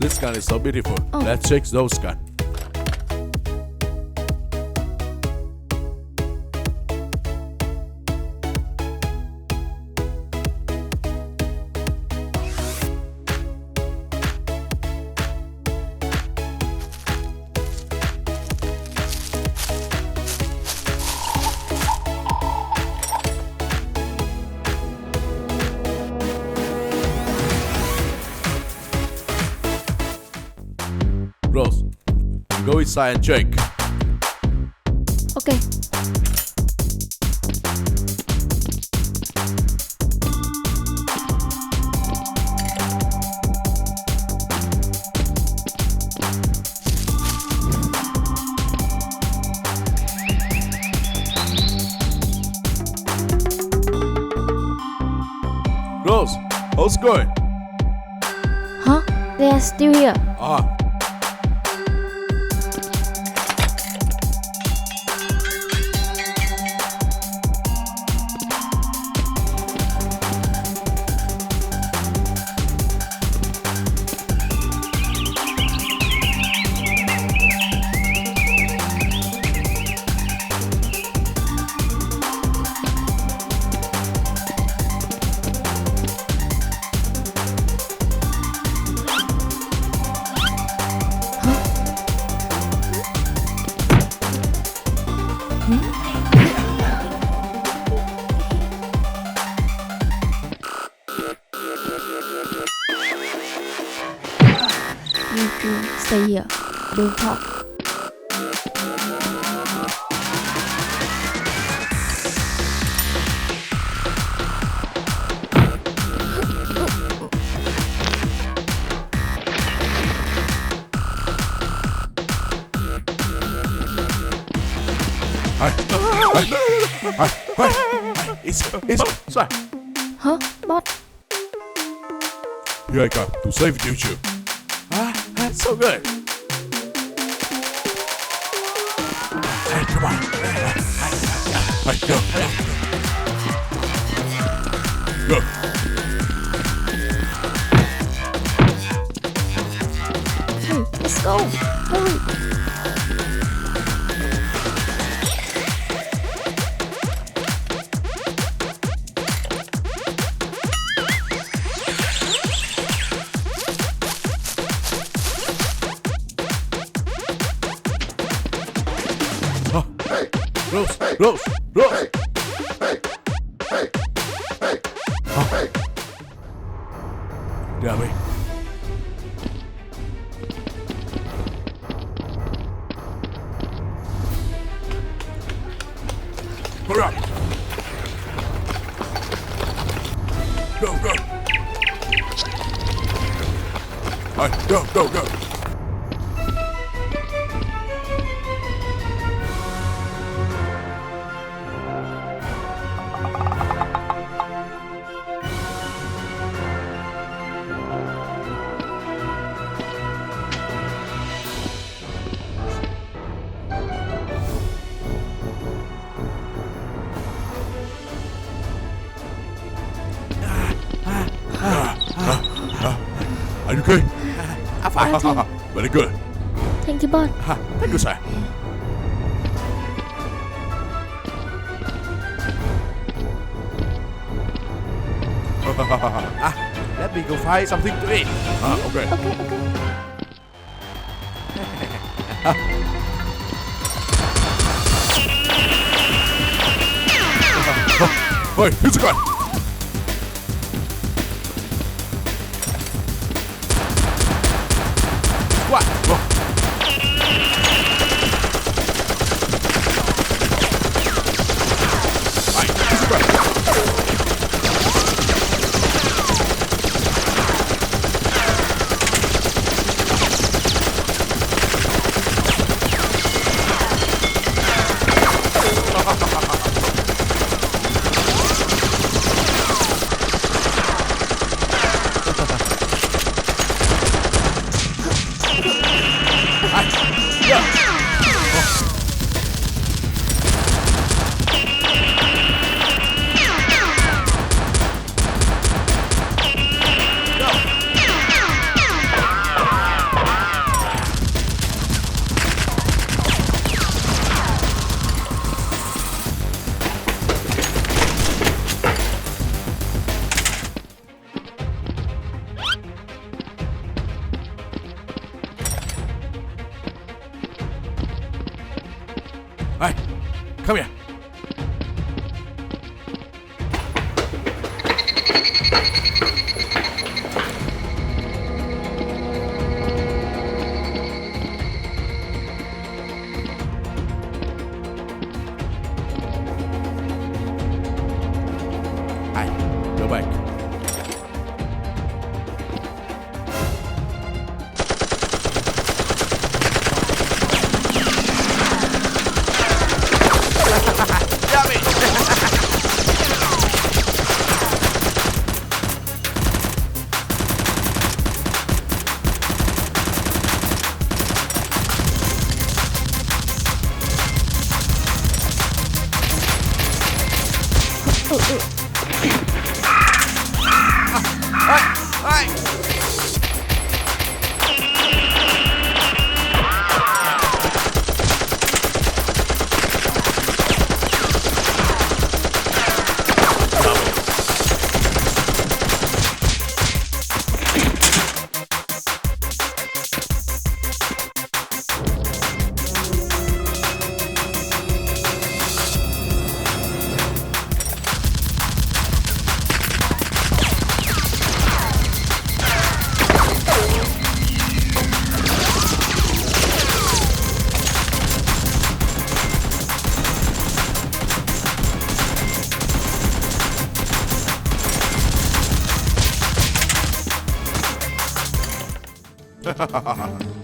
This gun is so beautiful. Oh. Let's check those gun. Rose, go inside and check. Okay. Rose, how's it going? Huh? They are still here. Ah, You two stay here. Don't talk. it's sorry. Huh? Bot? Here I come to save you two. So good. Hey, come on. Hey, go. Go. Hey, let's go. Hurry. Rose. Damn it. Hurry up. Go. All right, go. Are you okay? I'm fine. Very good. Thank you, bot. Thank you, sir. Let me go find something to eat. Okay. Hey, here's a gun. What? Hey, here's a gun. Hey, come here. Hey, go back. Ha ha ha ha.